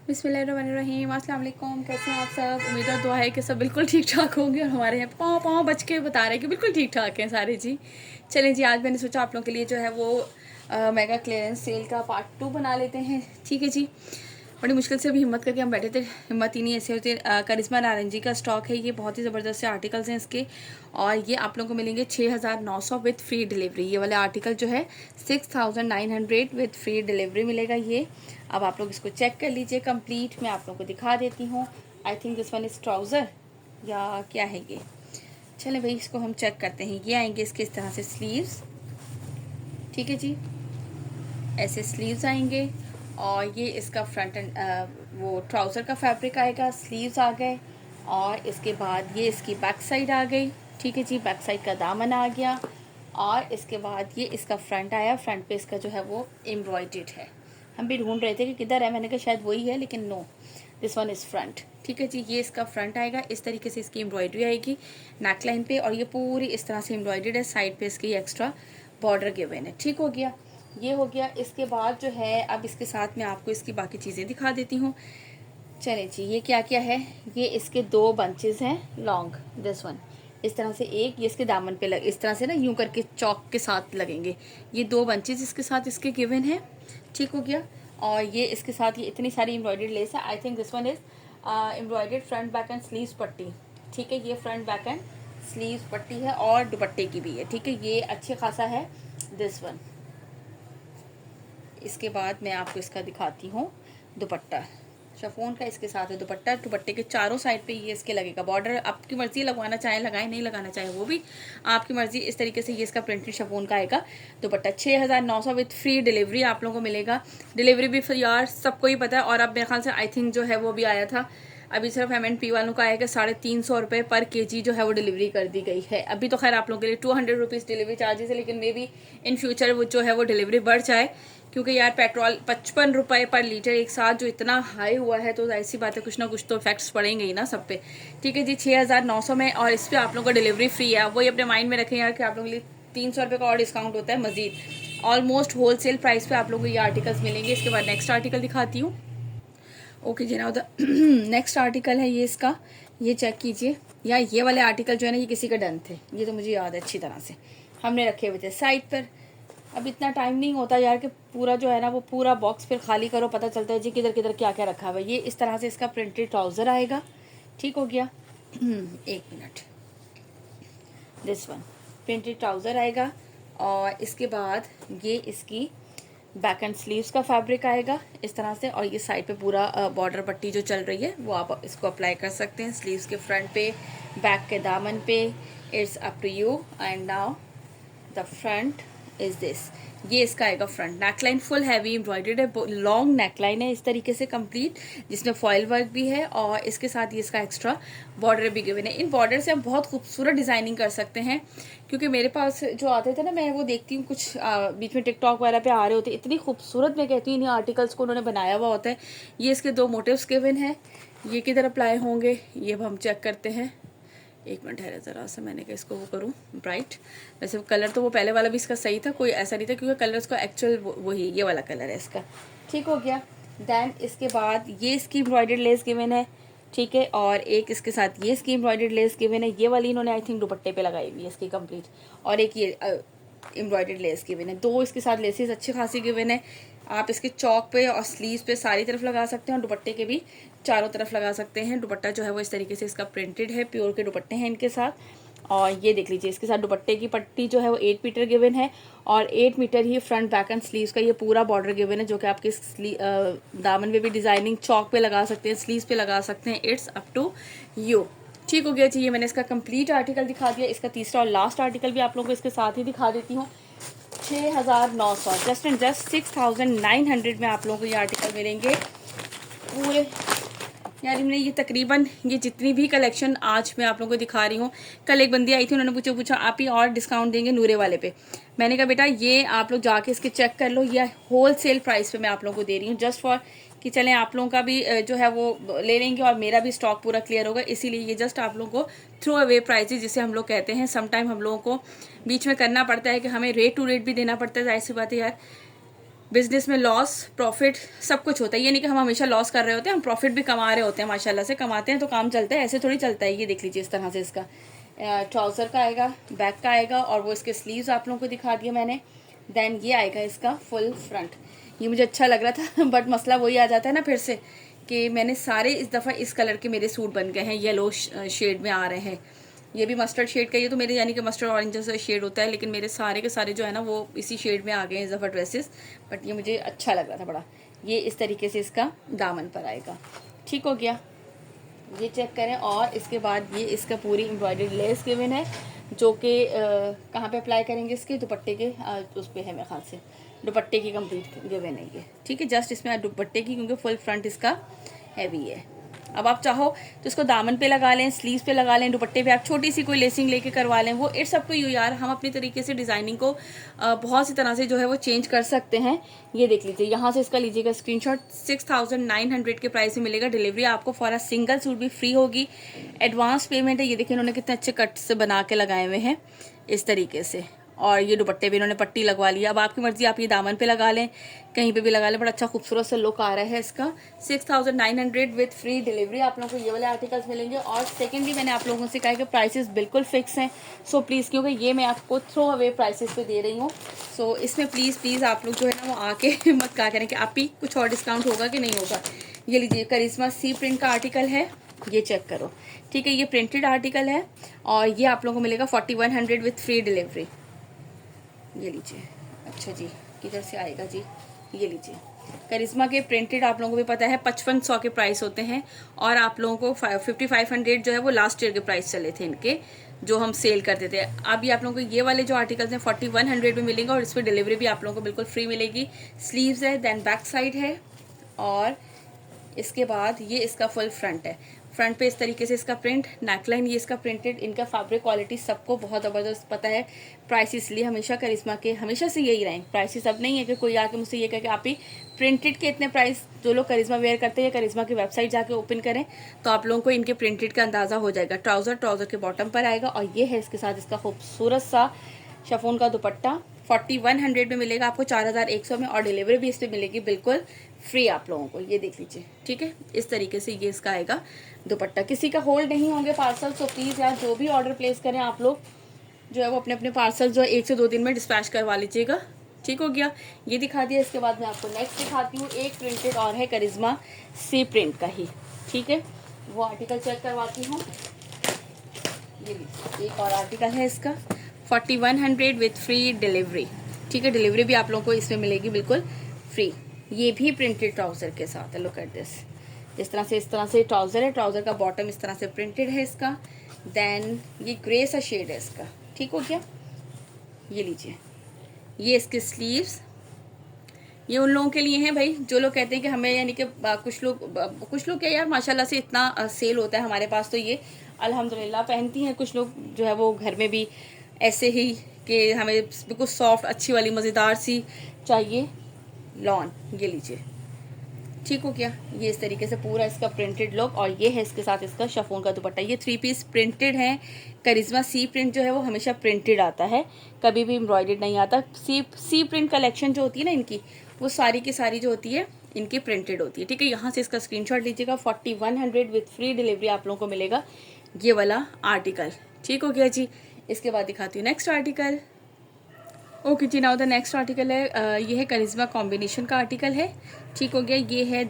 बिस्मिल्लाहिर्रहमानिर्रहीम, अस्सलाम वालेकुम। कैसे हैं आप सब? उम्मीद और दुआ है कि सब बिल्कुल ठीक ठाक होंगे और हमारे यहाँ पाँव पाँव बच के बता रहे हैं कि बिल्कुल ठीक ठाक हैं सारे जी। चलें जी, आज मैंने सोचा आप लोगों के लिए जो है वो मेगा क्लियरेंस सेल का पार्ट 2 बना लेते हैं। ठीक है जी। बड़ी मुश्किल से भी हिम्मत करके हम बैठे थे, हिम्मत ही नहीं ऐसे होती। करिश्मा नारंगी का स्टॉक है, ये बहुत ही ज़बरदस्त से आर्टिकल्स हैं इसके, और ये आप लोगों को मिलेंगे 6900 विद फ्री डिलीवरी। ये वाले आर्टिकल जो है 6900 विद फ्री डिलीवरी मिलेगा ये। अब आप लोग इसको चेक कर लीजिए कंप्लीट। मैं आप लोगों को दिखा देती हूँ। I think this one is trouser या क्या है ये। चलें भाई, इसको हम चेक करते हैं। ये आएंगे इसके इस तरह से स्लीव्स। ठीक है जी, ऐसे स्लीव्स आएंगे, और ये इसका फ्रंट एंड वो ट्राउज़र का फैब्रिक आएगा। स्लीव्स आ गए, और इसके बाद ये इसकी बैक साइड आ गई। ठीक है जी, बैक साइड का दामन आ गया, और इसके बाद ये इसका फ्रंट आया। फ्रंट पे इसका जो है वो एम्ब्रॉयडर्ड है। हम भी ढूंढ रहे थे कि किधर है, मैंने कहा शायद वही है, लेकिन no, this one is front. ठीक है जी, ये इसका फ्रंट आएगा। इस तरीके से इसकी एम्ब्रॉयडरी आएगी नेक लाइन पे, और ये पूरी इस तरह से एम्ब्रॉयडर्ड है। साइड पे इसकी एक्स्ट्रा बॉर्डर गिवन है। ठीक हो गया, ये हो गया। इसके बाद जो है, अब इसके साथ मैं आपको इसकी बाकी चीज़ें दिखा देती हूँ। चलें जी, ये क्या क्या है। ये इसके 2 बंचेस हैं लॉन्ग, दिस वन इस तरह से। एक ये इसके दामन पे इस तरह से ना यूं करके चौक के साथ लगेंगे। ये 2 बंचेस इसके साथ इसके गिवन है। ठीक हो गया। और ये इसके साथ ये इतनी सारी एम्ब्रॉयडर्ड लेस है। I think this one is embroidered front back and sleeves पट्टी। ठीक है, ये फ्रंट बैक एंड स्लीव्स पट्टी है, और दुपट्टे की भी है। ठीक है, ये अच्छे खासा है दिस वन। इसके बाद मैं आपको इसका दिखाती हूँ दुपट्टा। शिफॉन का इसके साथ है दुपट्टा। दुपट्टे के चारों साइड पे ये इसके लगेगा बॉर्डर। आपकी मर्जी, लगवाना चाहे लगाएं, नहीं लगाना चाहे वो भी आपकी मर्जी। इस तरीके से ये इसका प्रिंटेड शिफॉन का आएगा दुपट्टा। 6900 विद फ्री डिलीवरी आप लोगों को मिलेगा। डिलीवरी भी फिर यार सबको ही पता है। और अब मेरे ख्याल से आई थिंक जो है वो भी आया था, अभी सिर्फ M&P वालों का आएगा 350 रुपये पर kg जो है वो डिलीवरी कर दी गई है। अभी तो खैर आप लोगों के लिए 200 रुपीज़ डिलीवरी चार्जेस है, लेकिन मे बी इन फ्यूचर वो जो है वो डिलीवरी बढ़ जाए, क्योंकि यार पेट्रोल 55 रुपये पर लीटर एक साथ जो इतना हाई हुआ है, तो ऐसी बात है कुछ ना कुछ तो इफेक्ट्स पड़ेंगे ही ना सब पे। ठीक है जी, 6900 में, और इस पर आप लोगों को डिलीवरी फ्री है। वही अपने माइंड में रखें यार कि आप लोगों के लिए 300 रुपये का और डिस्काउंट होता है मजीद। ऑलमोस्ट होलसेल प्राइस पे आप लोगों को ये आर्टिकल्स मिलेंगे। इसके बाद नेक्स्ट आर्टिकल दिखाती हूँ। ओके जी, ना उधर नेक्स्ट आर्टिकल है ये इसका, ये चेक कीजिए। या ये वाले आर्टिकल जो है ना, ये किसी का डन थे, ये तो मुझे याद है अच्छी तरह से, हमने रखे हुए थे साइड पर। अब इतना टाइम नहीं होता यार कि पूरा जो है ना वो पूरा बॉक्स फिर खाली करो, पता चलता है जी किधर किधर क्या क्या रखा हुआ है। ये इस तरह से इसका प्रिंटेड ट्राउज़र आएगा। ठीक हो गया। एक minute, this one printed trouser आएगा, और इसके बाद ये इसकी बैक एंड स्लीव्स का फैब्रिक आएगा इस तरह से, और ये साइड पे पूरा बॉर्डर पट्टी जो चल रही है वो आप इसको अप्लाई कर सकते हैं स्लीव्स के फ्रंट पे, बैक के दामन पे। It's up to you. And now the front is this. ये इसका आएगा front. Neckline full heavy embroidered है, लॉन्ग नेकलाइन है इस तरीके से कंप्लीट, जिसमें फॉयल वर्क भी है, और इसके साथ ये इसका एक्स्ट्रा बॉर्डर भी गिवन है। इन बॉर्डर से हम बहुत खूबसूरत डिज़ाइनिंग कर सकते हैं, क्योंकि मेरे पास जो आते थे ना, मैं वो देखती हूँ कुछ बीच में टिकटॉक वगैरह पे आ रहे होते, इतनी खूबसूरत मैं कहती हूँ इन आर्टिकल्स को उन्होंने बनाया हुआ होता है। ये इसके 2 मोटिव्स गिवन है। ये किधर अप्लाई होंगे ये अब हम चेक करते हैं। एक मिनट है ज़रा सा, मैंने कहा इसको वो करूँ ब्राइट। वैसे कलर तो वो पहले वाला भी इसका सही था, कोई ऐसा नहीं था, क्योंकि कलर इसका एक्चुअल वही ये वाला कलर है इसका। ठीक हो गया। दैन इसके बाद ये इसकी एम्ब्रॉयडर्ड लेस गिवन है। ठीक है, और एक इसके साथ ये इसकी एम्ब्रॉयडर्ड लेस गिवन है। ये वाली इन्होंने आई थिंक दुपट्टे पे लगाई हुई है इसकी कंप्लीट, और एक ये एम्ब्रॉयडर्ड लेस गिवन है। 2 इसके साथ लेसेस अच्छी खासी गिवन है। आप इसके चौक पे और स्लीव्स पे सारी तरफ लगा सकते हैं, और दुपट्टे के भी चारों तरफ लगा सकते हैं। दुपट्टा जो है वो इस तरीके से इसका प्रिंटेड है, प्योर के दुपट्टे हैं इनके साथ। और ये देख लीजिए, इसके साथ दुपट्टे की पट्टी जो है वो 8 मीटर गिवन है, और 8 मीटर ही फ्रंट बैक एंड स्लीव्स का ये पूरा बॉर्डर गिवन है, जो कि आपके दामन में भी डिज़ाइनिंग चौक पे लगा सकते हैं, स्लीव्स पे लगा सकते हैं। It's up to you. ठीक हो गया जी, ये मैंने इसका कंप्लीट आर्टिकल दिखा दिया। इसका तीसरा और लास्ट आर्टिकल भी आप लोगों को इसके साथ ही दिखा देती हूँ। 6900, जस्ट एंड जस्ट 6900 में आप लोगों को ये आर्टिकल मिलेंगे पूरे। यार मैंने ये तकरीबन ये जितनी भी कलेक्शन आज मैं आप लोगों को दिखा रही हूँ, कल एक बंदी आई थी, उन्होंने पूछा आप ही और डिस्काउंट देंगे नूरे वाले पे। मैंने कहा बेटा ये आप लोग जाके इसके चेक कर लो, ये होल सेल प्राइस पे मैं आप लोगों को दे रही हूँ, जस्ट फॉर कि चलें आप लोगों का भी जो है वो ले लेंगे और मेरा भी स्टॉक पूरा क्लियर होगा। इसीलिए ये जस्ट आप लोगों को थ्रू अवे प्राइसेस जिसे हम लोग कहते हैं। समटाइम हम लोगों को बीच में करना पड़ता है कि हमें रेट टू रेट भी देना पड़ता है, जाहिर सी बात है यार, बिजनेस में लॉस प्रॉफिट सब कुछ होता है, ये नहीं कि हम हमेशा लॉस कर रहे होते हैं, हम प्रॉफिट भी कमा रहे होते हैं, माशाल्लाह से कमाते हैं तो काम चलता है, ऐसे थोड़ी चलता है। ये देख लीजिए इस तरह से इसका ट्राउज़र का आएगा, बैक का आएगा, और वो इसके स्लीव्स आप लोगों को दिखा दिया मैंने। देन ये आएगा इसका फुल फ्रंट। ये मुझे अच्छा लग रहा था बट मसला वही आ जाता है ना फिर से कि मैंने सारे इस दफ़ा इस कलर के मेरे सूट बन गए हैं, येलो शेड में आ रहे हैं। ये भी मस्टर्ड शेड का, ये तो मेरे यानी कि मस्टर्ड ऑरेंज जैसा शेड होता है, लेकिन मेरे सारे के सारे जो है ना वो इसी शेड में आ गए हैं इस दफ़ा ड्रेसेस। बट ये मुझे अच्छा लग रहा था बड़ा। ये इस तरीके से इसका दामन पर आएगा, ठीक हो गया। ये चेक करें, और इसके बाद ये इसका पूरी एम्ब्रॉयडर्ड लेस गिवन है, जो कि कहाँ पे अप्लाई करेंगे, इसके दुपट्टे के उस पर है मेरे ख्याल से, दुपट्टे की कंप्लीट गिवन है ये, ठीक है। जस्ट इसमें दुपट्टे की, क्योंकि फुल फ्रंट इसका हैवी है। अब आप चाहो तो इसको दामन पे लगा लें, स्लीव्स पे लगा लें, दुपट्टे पे आप छोटी सी कोई लेसिंग लेके करवा लें, वो इट्स अप टू यू यार। हम अपनी तरीके से डिज़ाइनिंग को बहुत सी तरह से जो है वो चेंज कर सकते हैं। ये देख लीजिए, यहाँ से इसका लीजिएगा स्क्रीनशॉट। 6900 के प्राइस में मिलेगा। डिलीवरी आपको फॉर अ सिंगल सूट भी फ्री होगी। एडवांस पेमेंट है। ये देखिए इन्होंने कितने अच्छे कट से बना के लगाए हुए हैं इस तरीके से, और ये दुपट्टे भी इन्होंने पट्टी लगवा लिया। अब आपकी मर्जी, आप ये दामन पे लगा लें, कहीं पे भी लगा लें, बड़ा अच्छा खूबसूरत सा लुक आ रहा है इसका। 6900 विद फ्री डिलीवरी आप लोगों को ये वाले आर्टिकल्स मिलेंगे। और सेकेंडली मैंने आप लोगों से कहा है कि प्राइसेस बिल्कुल फिक्स हैं, सो प्लीज़, क्योंकि ये मैं आपको थ्रो अवे प्राइसेस पे दे रही हूँ, सो इसमें प्लीज़ आप लोग जो है ना वो आके मत कहा करें कि आप ही कुछ और डिस्काउंट होगा कि नहीं होगा। ये लीजिए, करिश्मा सी प्रिंट का आर्टिकल है, ये चेक करो, ठीक है। ये प्रिंटेड आर्टिकल है, और ये आप लोगों को मिलेगा 4100 विथ फ्री डिलीवरी। ये लीजिए, अच्छा जी, किधर से आएगा जी, ये लीजिए। करिश्मा के प्रिंटेड आप लोगों को भी पता है 5500 के प्राइस होते हैं, और आप लोगों को 5500 जो है वो लास्ट ईयर के प्राइस चले थे इनके, जो हम सेल करते थे। अभी आप लोगों को ये वाले जो आर्टिकल्स हैं 4100 में मिलेंगे, और इस पर डिलीवरी भी आप लोगों को बिल्कुल फ्री मिलेगी। स्लीव्स है, देन बैक साइड है, और इसके बाद ये इसका फुल फ्रंट है। फ्रंट पे इस तरीके से इसका प्रिंट, नेकलाइन ये इसका प्रिंटेड, इनका फैब्रिक क्वालिटी सबको बहुत ज़बरदस्त पता है। प्राइस इसलिए हमेशा करिश्मा के हमेशा से यही रहे। प्राइसेस अब नहीं है कि कोई आके मुझसे ये कहे कि आप ही प्रिंटेड के इतने प्राइस, जो लोग करिश्मा वेयर करते हैं, करिश्मा की वेबसाइट जाके ओपन करें तो आप लोगों को इनके प्रिंटेड का अंदाज़ा हो जाएगा। ट्राउज़र के बॉटम पर आएगा, और ये है इसके साथ इसका खूबसूरत सा शिफॉन का दुपट्टा। 4100 में मिलेगा आपको, 4100 में, और डिलीवरी भी इस पर मिलेगी बिल्कुल फ्री आप लोगों को। ये देख लीजिए, ठीक है। इस तरीके से ये इसका आएगा दुपट्टा। किसी का होल्ड नहीं होंगे पार्सल, सो प्लीज़ यार जो भी ऑर्डर प्लेस करें आप लोग जो है वो अपने अपने पार्सल जो है 1 से 2 दिन में डिस्पैच करवा लीजिएगा, ठीक हो गया। ये दिखा दिया। इसके बाद मैं आपको नेक्स्ट दिखाती हूँ, एक प्रिंटेड और है करिश्मा सी प्रिंट का ही, ठीक है। वो आर्टिकल चेक करवाती हूँ। ये एक और आर्टिकल है इसका 4100 विथ फ्री डिलीवरी, ठीक है। डिलीवरी भी आप लोगों को इसमें मिलेगी बिल्कुल फ्री। ये भी प्रिंटेड ट्राउज़र के साथ है, लुक एट दिस। इस तरह से ट्राउज़र है, ट्राउज़र का बॉटम इस तरह से प्रिंटेड है इसका। देन ये ग्रे सा शेड है इसका, ठीक हो गया। ये लीजिए, ये इसके स्लीव्स, ये उन लोगों के लिए हैं भाई जो लोग कहते हैं कि हमें, यानी कि कुछ लोग क्या यार माशाल्लाह से इतना सेल होता है हमारे पास, तो ये अल्हम्दुलिल्लाह पहनती हैं। कुछ लोग जो है वो घर में भी ऐसे ही कि हमें बिल्कुल सॉफ्ट अच्छी वाली मज़ेदार सी चाहिए लॉन। ये लीजिए, ठीक हो गया। ये इस तरीके से पूरा इसका प्रिंटेड लुक, और ये है इसके साथ इसका शिफॉन का दुपट्टा। ये 3 पीस प्रिंटेड है। करिश्मा सी प्रिंट जो है वो हमेशा प्रिंटेड आता है, कभी भी एम्ब्रॉयडर्ड नहीं आता। सी प्रिंट कलेक्शन जो होती है ना इनकी, वो सारी की सारी जो होती है इनकी प्रिंटेड होती है, ठीक है। यहाँ से इसका स्क्रीनशॉट लीजिएगा। 4100 विथ फ्री डिलीवरी आप लोगों को मिलेगा ये वाला आर्टिकल, ठीक हो गया जी। इसके बाद दिखाती हूँ नेक्स्ट आर्टिकल। ओके जी, नाउ द नेक्स्ट आर्टिकल है, ये है करिश्मा कॉम्बिनेशन का आर्टिकल है, ठीक हो गया। ये है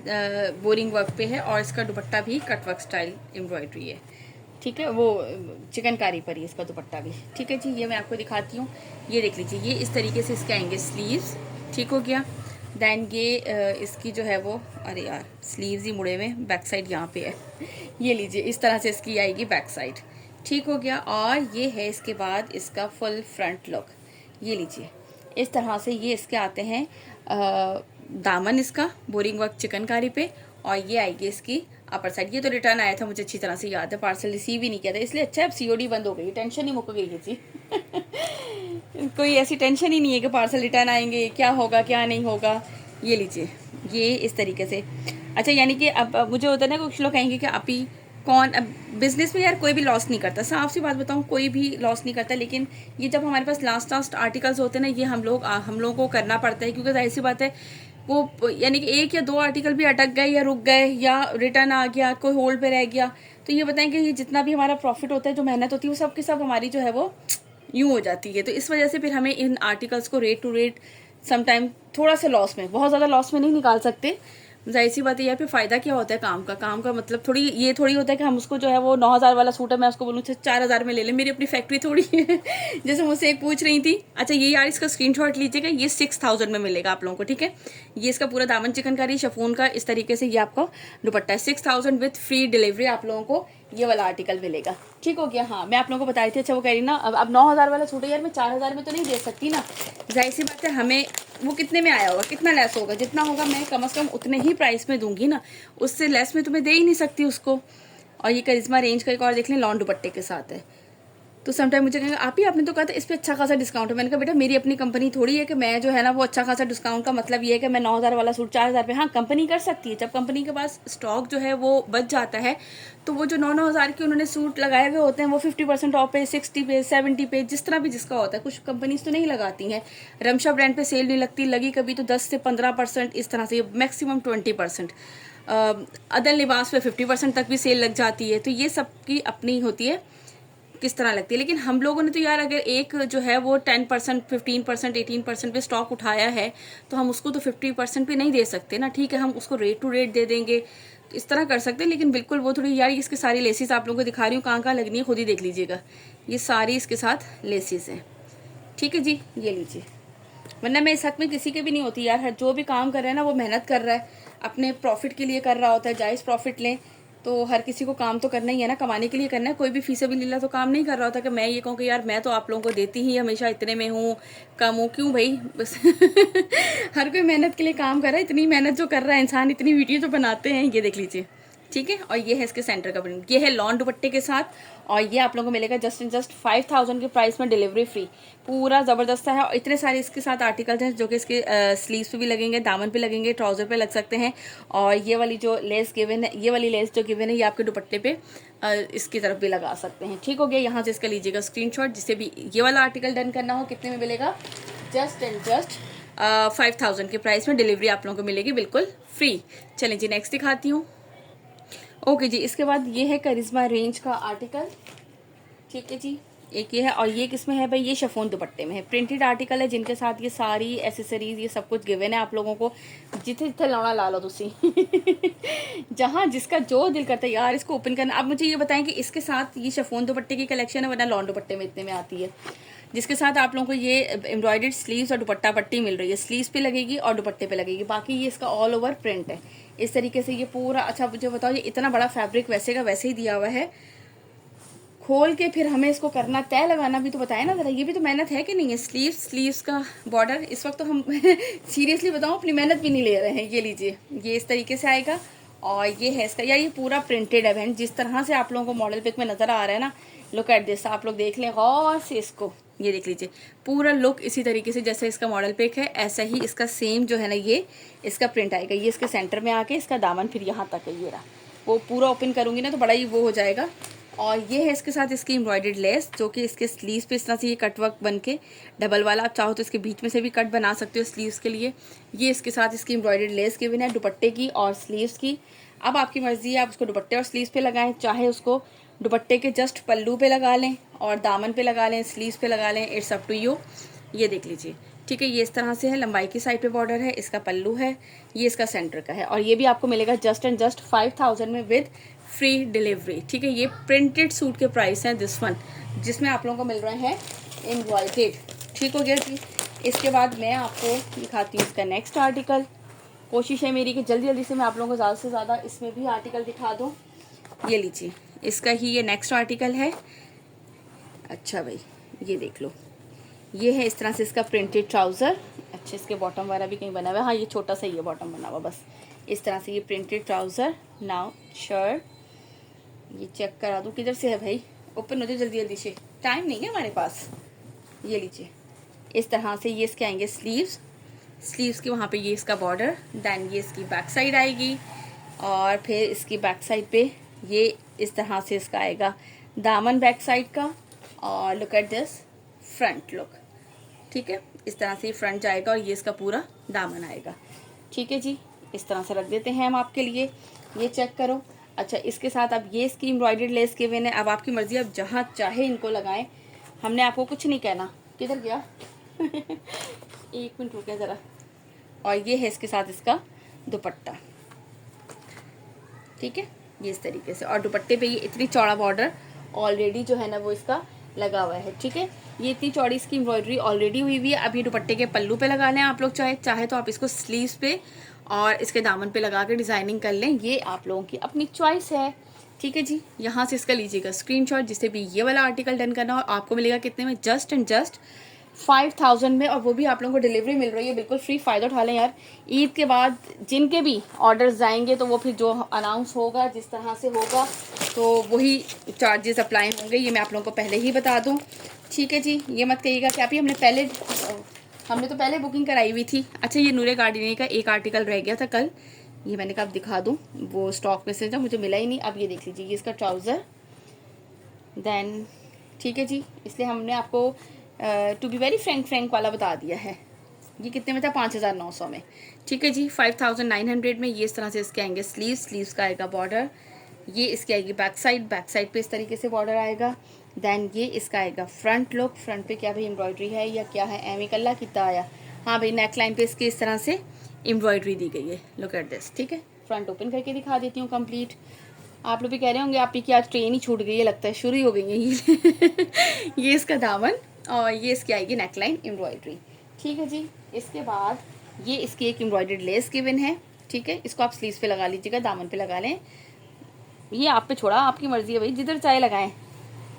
बोरिंग वर्क पे है, और इसका दुपट्टा भी कटवर्क स्टाइल एम्ब्रॉयडरी है, ठीक है। वो चिकनकारी पर ही इसका दुपट्टा भी, ठीक है जी। ये मैं आपको दिखाती हूँ। ये देख लीजिए, ये इस तरीके से इसके आएंगे स्लीव्स, ठीक हो गया। दैन ये इसकी जो है वो, अरे यार स्लीव्स ही मुड़े में, बैक साइड यहाँ पे है। ये लीजिए, इस तरह से इसकी आएगी बैक साइड, ठीक हो गया। और ये है इसके बाद इसका फुल फ्रंट लुक। ये लीजिए, इस तरह से ये इसके आते हैं दामन इसका बोरिंग वर्क चिकनकारी पे, और ये आएगी इसकी अपर साइड। ये तो रिटर्न आया था, मुझे अच्छी तरह से याद है, पार्सल रिसीव ही नहीं किया था, इसलिए अच्छा अब COD बंद हो गई, टेंशन ही मुक गई थी कोई ऐसी टेंशन ही नहीं है कि पार्सल रिटर्न आएंगे, क्या होगा क्या नहीं होगा। ये लीजिए, ये इस तरीके से। अच्छा, यानी कि अब मुझे होता है ना, कुछ लोग कहेंगे कि आप ही कौन अब बिजनेस में यार कोई भी लॉस नहीं करता, साफ सी बात बताऊं, कोई भी लॉस नहीं करता। लेकिन ये जब हमारे पास लास्ट आर्टिकल्स होते हैं ना, ये हम लोगों को करना पड़ता है, क्योंकि जाहिर सी बात है वो यानी कि एक या दो आर्टिकल भी अटक गए या रुक गए या रिटर्न आ गया, कोई होल्ड पे रह गया, तो ये बताएं कि ये जितना भी हमारा प्रॉफिट होता है, जो मेहनत होती है, वो सब की सब हमारी जो है वो यूँ हो जाती है। तो इस वजह से फिर हमें इन आर्टिकल्स को रेट टू रेट समटाइम थोड़ा सा लॉस में, बहुत ज़्यादा लॉस में नहीं निकाल सकते। जाहिर सी बात है, यहाँ पे फ़ायदा क्या होता है काम का मतलब थोड़ी ये थोड़ी होता है कि हम उसको जो है वो 9,000 वाला सूट है, मैं उसको बोलूँ 4,000 में ले ले, मेरी अपनी फैक्ट्री थोड़ी है। जैसे मुझसे एक पूछ रही थी, अच्छा ये यार इसका स्क्रीनशॉट लीजिएगा, ये 6,000 में मिलेगा आप लोगों को, ठीक है। ये इसका पूरा दामन चिकनकारी शिफॉन का इस तरीके से ये आपका दुपट्टा है, 6,000 विथ फ्री डिलीवरी आप लोगों को ये वाला आर्टिकल मिलेगा। ठीक हो गया। हाँ, मैं आप लोगों को बता रही थी। अच्छा वो कह रही ना, अब 9,000 वाला सूट है यार, मैं 4,000 में तो नहीं दे सकती ना। जाहिर सी बात है, हमें वो कितने में आया होगा, कितना लेस होगा, जितना होगा मैं कम से कम उतने ही प्राइस में दूंगी ना, उससे लेस में तुम्हें दे ही नहीं सकती उसको। और ये करिश्मा रेंज का एक और देख लें, लॉन दुपट्टे के साथ है। तो समटाइम मुझे कहेंगे आप ही, आपने तो कहा था इस पर अच्छा खासा डिस्काउंट है। मैंने कहा बेटा मेरी अपनी कंपनी थोड़ी है कि मैं जो है ना वो अच्छा खासा डिस्काउंट का मतलब ये है कि मैं 9,000 वाला सूट 4,000 पे, हाँ कंपनी कर सकती है। जब कंपनी के पास स्टॉक जो है वो बच जाता है, तो वो जो 9,000 के उन्होंने सूट लगाए हुए होते हैं, वो 50% ऑफ पे, 60 पे, 70 पे, जिस तरह भी जिसका होता है। कुछ कंपनीज तो नहीं लगाती हैं, रमशा ब्रांड पे सेल नहीं लगती, लगी कभी तो 10 से 15%, इस तरह से मैक्सिमम 20%। अदर लिबास पे 50% तक भी सेल लग जाती है। तो ये सबकी अपनी होती है किस तरह लगती है। लेकिन हम लोगों ने तो यार अगर एक जो है वो 10%, 15%, 18% पे स्टॉक उठाया है, तो हम उसको तो 50% पे नहीं दे सकते ना। ठीक है, हम उसको रेट टू रेट दे देंगे, तो इस तरह कर सकते हैं। लेकिन बिल्कुल वो थोड़ी यार, इसके सारी लेसिस आप लोगों को दिखा रही हूँ, कहाँ लगनी है खुद ही देख लीजिएगा। ये सारी इसके साथ लेसिस हैं, ठीक है जी, ये लीजिए। वरना मैं इस हक में किसी के भी नहीं होती यार। हर जो भी काम कर रहा है ना, वो मेहनत कर रहा है, अपने प्रॉफिट के लिए कर रहा होता है, जायज़ प्रॉफिट लें। तो हर किसी को काम तो करना ही है ना, कमाने के लिए करना है। कोई भी फीसबिलिल्लाह तो काम नहीं कर रहा होता कि मैं ये कहूँ कि यार मैं तो आप लोगों को देती ही हमेशा इतने में हूँ, कम हूँ, क्यों भाई बस। हर कोई मेहनत के लिए काम कर रहा है। इतनी मेहनत जो कर रहा है इंसान, इतनी वीडियो जो बनाते हैं, ये देख लीजिए, ठीक है। और ये है इसके सेंटर का प्रिंट, ये है लॉन दुपट्टे के साथ। और ये आप लोगों को मिलेगा जस्ट एंड जस्ट 5,000 के प्राइस में, डिलीवरी फ्री। पूरा ज़बरदस्त है। और इतने सारे इसके साथ आर्टिकल्स हैं जो कि इसके स्लीव्स पे भी लगेंगे, दामन पे लगेंगे, ट्राउज़र पे लग सकते हैं। और ये वाली जो लेस गिवन है, ये वाली लेस जो गिवन है, ये आपके दुपट्टे पे इसकी तरफ भी लगा सकते हैं। ठीक हो गया। यहाँ से इसका लीजिएगा स्क्रीनशॉट, जिसे भी ये वाला आर्टिकल डन करना हो। कितने में मिलेगा? जस्ट एंड जस्ट 5,000 के प्राइस में डिलीवरी आप लोगों को मिलेगी बिल्कुल फ्री। चलें जी, नेक्स्ट दिखाती हूँ। ओके जी, इसके बाद ये है करिश्मा रेंज का आर्टिकल, ठीक है जी। एक ये है, और ये किस में है भाई? ये शिफॉन दुपट्टे में है, प्रिंटेड आर्टिकल है, जिनके साथ ये सारी एसेसरीज, ये सब कुछ गिवन है आप लोगों को। जिथे जिथे लाना ला लो तुसी। जहाँ जिसका जो दिल करता है यार इसको ओपन करना। अब मुझे ये बताएं कि इसके साथ ये शिफॉन दुपट्टे की कलेक्शन है, वरना लॉन दुपट्टे में इतने में आती है, जिसके साथ आप लोगों को ये एम्ब्रॉयडर्ड स्लीव्स और दुपट्टा पट्टी मिल रही है। स्लीव्स पे लगेगी और दुपट्टे पे लगेगी। बाकी ये इसका ऑल ओवर प्रिंट है इस तरीके से, ये पूरा। अच्छा मुझे बताओ, ये इतना बड़ा फैब्रिक वैसे का वैसे ही दिया हुआ है, खोल के फिर हमें इसको करना, तय लगाना भी तो बताया ना ज़रा, ये भी तो मेहनत है कि नहीं है। स्लीव्स का बॉर्डर इस वक्त तो हम सीरियसली बताऊँ अपनी मेहनत भी नहीं ले रहे हैं। ये लीजिए, ये इस तरीके से आएगा। और ये है इसका यार, ये पूरा प्रिंटेड है बहन, जिस तरह से आप लोगों को मॉडल पिक में नज़र आ रहा है ना। लुक एट दिस, आप लोग देख लें गौर से इसको, ये देख लीजिए पूरा लुक इसी तरीके से जैसे इसका मॉडल पिक है, ऐसा ही इसका सेम जो है ना ये इसका प्रिंट आएगा। ये इसके सेंटर में आके इसका दामन फिर यहाँ तक है, ये रहा। वो पूरा ओपन करूँगी ना तो बड़ा ही वो हो जाएगा। और ये है इसके साथ इसकी एम्ब्रॉयडर्ड लेस, जो कि इसके स्लीव्स पे इस तरह से ये कट वर्क बन के डबल वाला, आप चाहो तो इसके बीच में से भी कट बना सकते हो स्लीव्स के लिए। ये इसके साथ इसकी एम्ब्रॉयडर्ड लेस गिवन है दुपट्टे की और स्लीव्स की। अब आपकी मर्जी है, आप उसको दुपट्टे और स्लीव्स पे लगाएं, चाहे उसको दुपट्टे के जस्ट पल्लू पे लगा लें और दामन पे लगा लें, स्लीव्स पे लगा लें, इट्स अप टू यू। ये देख लीजिए, ठीक है। ये इस तरह से है, लंबाई की साइड पे बॉर्डर है, इसका पल्लू है, ये इसका सेंटर का है। और ये भी आपको मिलेगा जस्ट एंड जस्ट 5,000 में विद फ्री डिलीवरी, ठीक है। ये प्रिंटेड सूट के प्राइस हैं दिस वन, जिसमें आप लोगों को मिल रहे हैं एम्ब्रॉयडर्ड, ठीक हो गया जी। इसके बाद मैं आपको दिखाती हूँ इसका नेक्स्ट आर्टिकल। कोशिश है मेरी कि जल्दी जल्दी से मैं आप लोगों को ज़्यादा से ज़्यादा इसमें भी आर्टिकल दिखा दूँ। ये लीजिए, इसका ही ये नेक्स्ट आर्टिकल है। अच्छा भाई, ये देख लो, ये है इस तरह से इसका प्रिंटेड ट्राउज़र। अच्छा, इसके बॉटम वाला भी कहीं बना हुआ है, हाँ ये छोटा सा ही है बॉटम बना हुआ, बस इस तरह से ये प्रिंटेड ट्राउज़र। नाउ शर्ट, ये चेक करा दूँ किधर से है भाई, ओपन हो जाए जल्दी जल्दी से, टाइम नहीं है हमारे पास। ये लीजिए, इस तरह से ये इसके आएंगे स्लीव्स के वहाँ पे ये इसका बॉर्डर, दैन ये इसकी बैक साइड आएगी और फिर इसकी बैक साइड पे ये इस तरह से इसका आएगा दामन बैक साइड का, और look at this front look. ठीक है, इस तरह से फ्रंट जाएगा और ये इसका पूरा दामन आएगा। ठीक है जी, इस तरह से रख देते हैं हम आपके लिए, ये चेक करो। अच्छा, इसके साथ अब ये इसकी एम्ब्रॉयडर्ड लेस के हुए, अब आपकी मर्जी, अब जहाँ चाहे इनको लगाएं, हमने आपको कुछ नहीं कहना। किधर गया एक मिनट रुके ज़रा। और ये है इसके साथ इसका दुपट्टा। ठीक है, ये इस तरीके से, और दुपट्टे पे ये इतनी चौड़ा बॉर्डर ऑलरेडी जो है ना वो इसका लगा हुआ है। ठीक है, ये इतनी चौड़ी इसकी एम्ब्रॉयडरी ऑलरेडी हुई हुई है। अब ये दुपट्टे के पल्लू पे लगा लें आप लोग, चाहे तो आप इसको स्लीव्स पे और इसके दामन पे लगा के डिज़ाइनिंग कर लें, ये आप लोगों की अपनी चॉइस है। ठीक है जी, यहाँ से इसका लीजिएगा स्क्रीनशॉट, जिससे भी ये वाला आर्टिकल डन करना, और आपको मिलेगा कितने में, जस्ट एंड जस्ट 5000 में, और वो भी आप लोगों को डिलीवरी मिल रही है। बिल्कुल फ्री, फ़ायदा उठा लें यार। ईद के बाद जिनके भी ऑर्डर्स जाएंगे तो वो फिर जो अनाउंस होगा जिस तरह से होगा तो वही चार्जेस अप्लाई होंगे, ये मैं आप लोगों को पहले ही बता दूं। ठीक है जी, ये मत कहिएगा कि आप ही हमने तो पहले बुकिंग कराई हुई थी। अच्छा, ये नूरे गार्डनिंग का एक आर्टिकल रह गया था कल, ये मैंने कहा आप दिखा दूँ, वो स्टॉक में से था, मुझे मिला ही नहीं। अब ये देख लीजिए, ये इसका ट्राउज़र देन। ठीक है जी, इसलिए हमने आपको टू बी वेरी फ्रैंक वाला बता दिया है। ये कितने में था, 5900 में। ठीक है जी, 5900 में ये इस तरह से इसके आएंगे स्लीव्स का आएगा बॉर्डर, ये इसकी आएगी बैक साइड पे इस तरीके से बॉर्डर आएगा। देन ये इसका आएगा फ्रंट लुक, फ्रंट पे क्या भाई एम्ब्रॉयडरी है या क्या है, एमी कल्ला कितना आया, हाँ भाई नेक लाइन पे इसके इस तरह से एम्ब्रॉयडरी दी गई है। Look at this. ठीक है, फ्रंट ओपन करके दिखा देती हूँ कंप्लीट। आप लोग भी कह रहे होंगे आप ही की आज ट्रेन ही छूट गई है, लगता है शुरू ही हो गई है ये इसका दामन, और ये इसकी आएगी नेकलाइन एम्ब्रॉयडरी। ठीक है जी, इसके बाद ये इसकी एक एम्ब्रॉयडर्ड लेस गिवन है। ठीक है, इसको आप स्लीव्स पे लगा लीजिएगा, दामन पे लगा लें, ये आप पे छोड़ा, आपकी मर्जी है भाई, जिधर चाहे लगाएं।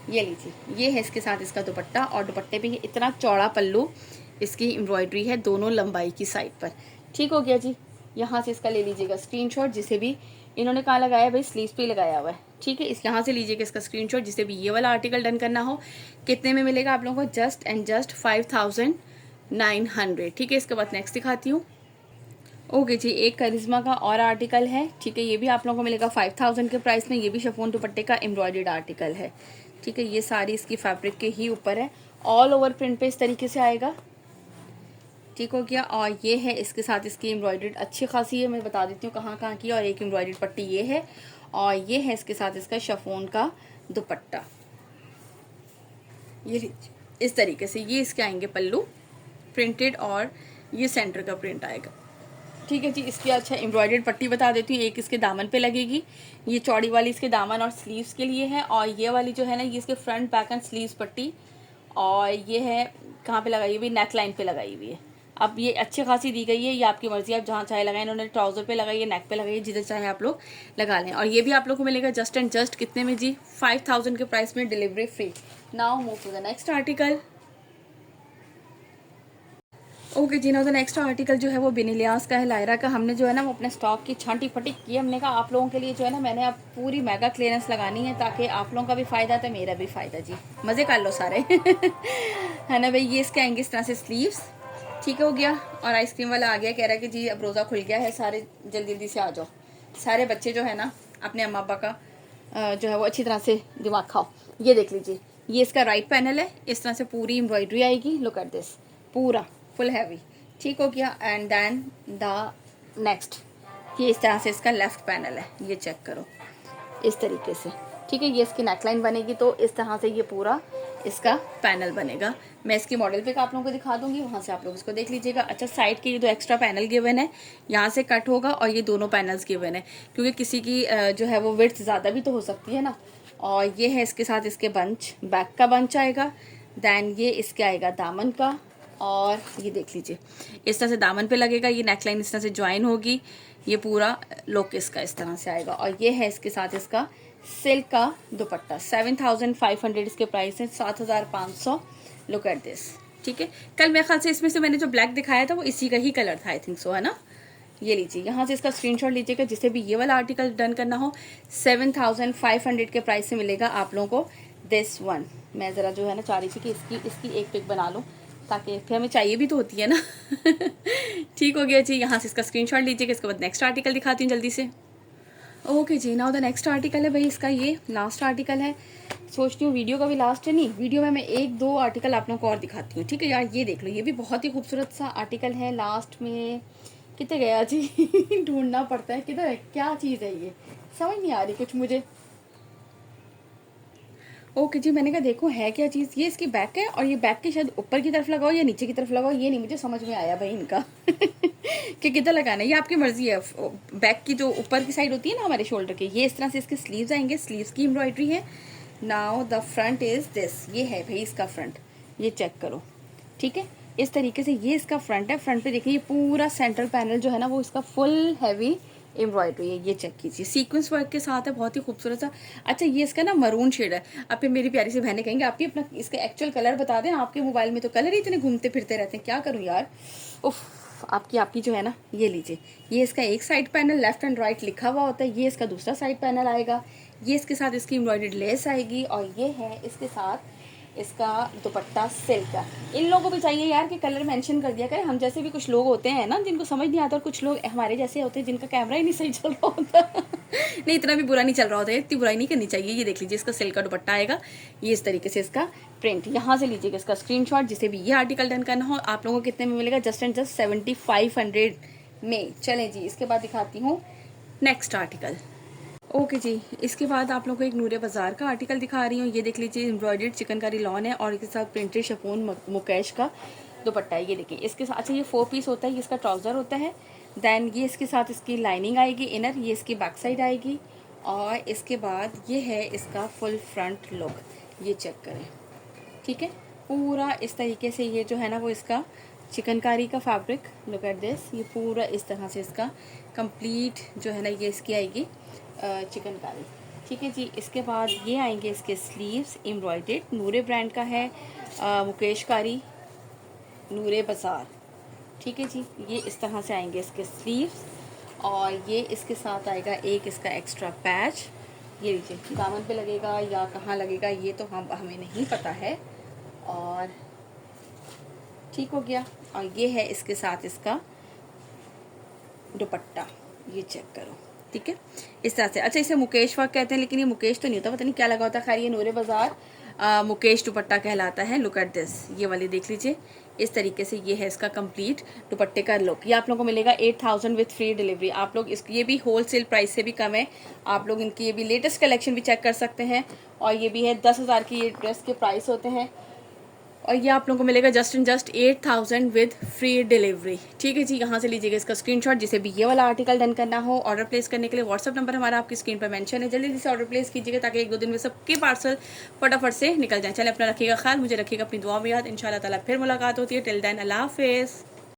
ये लीजिए, ये है इसके साथ इसका दुपट्टा, और दुपट्टे पे ये इतना चौड़ा पल्लू इसकी एम्ब्रॉयडरी है दोनों लंबाई की साइड पर। ठीक हो गया जी, यहाँ से इसका ले लीजिएगा स्क्रीनशॉट, जिसे भी इन्होंने कहाँ लगाया भाई, स्लीव्स पे लगाया हुआ है। ठीक है, इस यहाँ से लीजिएगा इसका स्क्रीनशॉट, जिससे भी ये वाला आर्टिकल डन करना हो। कितने में मिलेगा आप लोगों को, जस्ट एंड जस्ट 5900। ठीक है, इसके बाद नेक्स्ट दिखाती हूँ। ओके जी, एक करिश्मा का और आर्टिकल है। ठीक है, ये भी आप लोगों को मिलेगा 5000 के प्राइस में। ये भी शिफॉन दुपट्टे का एम्ब्रॉयडर्ड आर्टिकल है। ठीक है, ये सारी इसकी फैब्रिक के ही ऊपर है, ऑल ओवर प्रिंट पे इस तरीके से आएगा। ठीक हो गया, और ये है इसके साथ इसकी एम्ब्रॉयडर्ड अच्छी खासी है, मैं बता देती हूँ कहाँ कहाँ की। और एक एम्ब्रॉयडर्ड पट्टी ये है, और ये है इसके साथ इसका शिफॉन का दुपट्टा। ये इस तरीके से ये इसके आएंगे पल्लू प्रिंटेड, और ये सेंटर का प्रिंट आएगा। ठीक है जी, इसकी अच्छा एम्ब्रॉयडर्ड पट्टी बता देती हूँ। एक इसके दामन पे लगेगी, ये चौड़ी वाली इसके दामन और स्लीव्स के लिए है, और ये वाली जो है ना ये इसके फ्रंट बैक एंड स्लीव्स पट्टी, और ये है कहाँ पे लगाई हुई, नेक लाइन पे लगाई हुई है। अब ये अच्छी खासी दी गई है, ये आपकी मर्जी, आप जहाँ चाहे लगाएं। इन्होंने ट्राउज़र पे लगाई है, नेक पे लगाई है, जिधर चाहे आप लोग लगा लें। और ये भी आप लोग को मिलेगा जस्ट एंड जस्ट कितने में जी, 5000 के प्राइस में, delivery free. Now move to the next article. Okay जी, नाउ द नेक्स्ट आर्टिकल जो है वो बिनिलियास का है, लायरा का। हमने जो है ना वो अपने स्टॉक की छांटी फटी की, हमने कहा आप लोगों के लिए जो है ना मैंने अब पूरी मेगा क्लियरेंस लगानी है, ताकि आप लोगों का भी फ़ायदा तो मेरा भी फ़ायदा जी, मज़े कर लो सारे है ना भाई। ये इसके आएंगे इस तरह से स्लीव्स। ठीक हो गया, और आइसक्रीम वाला आ गया, कह रहा है कि जी अब रोज़ा खुल गया है, सारे जल्दी जल्दी से आ जाओ। सारे बच्चे जो है ना अपने अम्मा अब्बा का जो है वो अच्छी तरह से दिमाग खाओ। ये देख लीजिए, ये इसका राइट पैनल है, इस तरह से पूरी एम्ब्रॉयडरी आएगी। लुक एट दिस, पूरा फुल हैवी। ठीक हो गया, एंड देन द नेक्स्ट, ये इस तरह से इसका लेफ्ट पैनल है, ये चेक करो इस तरीके से। ठीक है, ये इसकी नेकलाइन बनेगी, तो इस तरह से ये पूरा इसका पैनल बनेगा। मैं इसकी मॉडल पिक आप लोगों को दिखा दूंगी, वहाँ से आप लोग इसको देख लीजिएगा। अच्छा, साइड के ये दो एक्स्ट्रा पैनल गिवन है, यहाँ से कट होगा, और ये दोनों पैनल्स गिवन है, क्योंकि किसी की जो है वो विड्थ ज़्यादा भी तो हो सकती है ना। और ये है इसके साथ इसके बंच, बैक का बंच आएगा। दैन ये इसके आएगा दामन का, और ये देख लीजिए इस तरह से दामन पे लगेगा, ये नेकलाइन इस तरह से ज्वाइन होगी, ये पूरा लुक इसका इस तरह से आएगा। और ये है इसके साथ इसका सिल्क का दुपट्टा, 7500 इसके प्राइस है, 7500। Look at this. ठीक है, कल मेरे ख्याल से इसमें से मैंने जो ब्लैक दिखाया था वो इसी का ही कलर था, आई थिंक सो, है ना। ये लीजिए, यहाँ से इसका स्क्रीनशॉट लीजिएगा, जिसे भी ये वाला आर्टिकल डन करना हो। 7500 के प्राइस से मिलेगा आप लोगों को दिस वन। मैं ज़रा जो है ना चाह रही थी कि इसकी एक पिक बना लूँ, ताकि फिर हमें चाहिए भी तो होती है ना ठीक हो गया जी, यहाँ से इसका स्क्रीनशॉट लीजिएगा। इसके बाद नेक्स्ट आर्टिकल दिखाती हूँ जल्दी से। ओके जी, नाउ द नेक्स्ट आर्टिकल है भाई इसका, ये लास्ट आर्टिकल है। सोचती हूँ वीडियो का भी लास्ट है, नहीं वीडियो में मैं एक दो आर्टिकल आप लोगों को और दिखाती हूँ, ठीक है यार। ये देख लो, ये भी बहुत ही खूबसूरत सा आर्टिकल है। लास्ट में कितने गया जी ढूंढना पड़ता है किधर है, क्या चीज़ है ये, समझ नहीं आ रही कुछ मुझे। ओके जी, मैंने कहा देखो है क्या चीज़, ये इसकी बैक है और ये बैक के शायद ऊपर की तरफ लगाओ या नीचे की तरफ लगाओ, ये नहीं मुझे समझ में आया भाई इनका कि किधर लगाना है, ये आपकी मर्जी है। बैक की जो ऊपर की साइड होती है ना हमारे शोल्डर की, ये इस तरह से इसके स्लीव्स आएंगे, स्लीव्स की एम्ब्रॉयडरी है। Now the front is this, ये है भाई इसका फ्रंट, ये चेक करो, ठीक है। इस तरीके से ये इसका फ्रंट है। फ्रंट पे देखिए ये पूरा सेंटर पैनल जो है ना वो इसका फुल हैवी एम्ब्रॉयडरी है, ये चेक कीजिए, सीक्वेंस वर्क के साथ है, बहुत ही खूबसूरत सा। अच्छा ये इसका ना मरून शेड है। अब फिर मेरी प्यारी सी बहनें कहेंगे आप ही अपना इसका एक्चुअल कलर बता दें, आपके मोबाइल में तो कलर ही इतने घूमते फिरते रहते हैं, क्या करूँ यार। उफ, आपकी जो है ना, ये लीजिए, ये इसका एक side panel left and right लिखा हुआ होता है, ये इसका दूसरा साइड पैनल आएगा, ये इसके साथ इसकी एम्ब्रॉयडर्ड लेस आएगी, और ये है इसके साथ इसका दुपट्टा सिल्क का। इन लोगों को भी चाहिए यार कि कलर मेंशन कर दिया करें, हम जैसे भी कुछ लोग होते हैं ना जिनको समझ नहीं आता, और कुछ लोग हमारे जैसे होते हैं जिनका कैमरा ही नहीं सही चल रहा होता नहीं इतना भी बुरा नहीं चल रहा होता है, इतनी बुराई नहीं करनी चाहिए। ये देख लीजिए इसका सिल्क का दुपट्टा आएगा, ये इस तरीके से इसका प्रिंट, यहाँ से लीजिएगा इसका स्क्रीनशॉट, जिसे भी ये आर्टिकल डन करना हो। आप लोगों को कितने में मिलेगा, जस्ट एंड जस्ट 7500 में। चलें जी, इसके बाद दिखाती हूँ नेक्स्ट आर्टिकल। ओके जी, इसके बाद आप लोगों को एक नूरे बाज़ार का आर्टिकल दिखा रही हूँ। ये देख लीजिए, एम्ब्रॉयडर्ड चिकनकारी लॉन है और इसके साथ प्रिंटेड शिफॉन मुकेश का दुपट्टा है। ये देखिए इसके साथ, अच्छा ये 4 पीस होता है, ये इसका ट्राउज़र होता है। देन ये इसके साथ इसकी लाइनिंग आएगी इनर, ये इसकी बैक साइड आएगी, और इसके बाद ये है इसका फुल फ्रंट लुक, ये चेक करें, ठीक है। पूरा इस तरीके से ये जो है ना वो इसका चिकनकारी का फैब्रिक, लुक एट दिस, ये पूरा इस तरह से इसका कंप्लीट जो है ना ये इसकी आएगी चिकनकारी, ठीक है जी। इसके बाद ये आएंगे इसके स्लीव्स एम्ब्रॉयडर्ड, नूरे ब्रांड का है, मुकेश कारी नूरे बाज़ार, ठीक है जी। ये इस तरह से आएंगे इसके स्लीव्स, और ये इसके साथ आएगा एक इसका एक्स्ट्रा पैच, ये लीजिए दामन पे लगेगा या कहाँ लगेगा ये तो हमें नहीं पता है, और ठीक हो गया। और ये है इसके साथ इसका दुपट्टा, ये चेक करो, ठीक है इस तरह से। अच्छा इसे मुकेश वर्क कहते हैं, लेकिन ये मुकेश तो नहीं होता, पता नहीं क्या लगा होता है। खैर ये नूरे बाज़ार मुकेश दुपट्टा कहलाता है। लुक एट दिस, ये वाली देख लीजिए, इस तरीके से ये है इसका कंप्लीट दुपट्टे का लुक। ये आप लोगों को मिलेगा 8000 विथ फ्री डिलीवरी। आप लोग ये भी होलसेल प्राइस से भी कम है, आप लोग इनकी ये भी लेटेस्ट कलेक्शन भी चेक कर सकते हैं। और ये भी है 10,000 की ये ड्रेस के प्राइस होते हैं, और ये आप लोगों को मिलेगा just and just 8000 with free delivery, ठीक है जी। यहाँ से लीजिएगा इसका स्क्रीनशॉट, जिसे भी ये वाला आर्टिकल डन करना हो। ऑर्डर प्लेस करने के लिए व्हाट्सअप नंबर हमारा आपकी स्क्रीन पर मेंशन है, जल्दी से ऑर्डर प्लेस कीजिएगा ताकि 1-2 दिन में सबके पार्सल फटाफट से निकल जाए। चले अपना रखिएगा ख्याल, मुझे रखिएगा अपनी दुआ में याद। इंशाल्लाह ताला फिर मुलाकात होती है। टिल देन अल्लाह हाफिज़।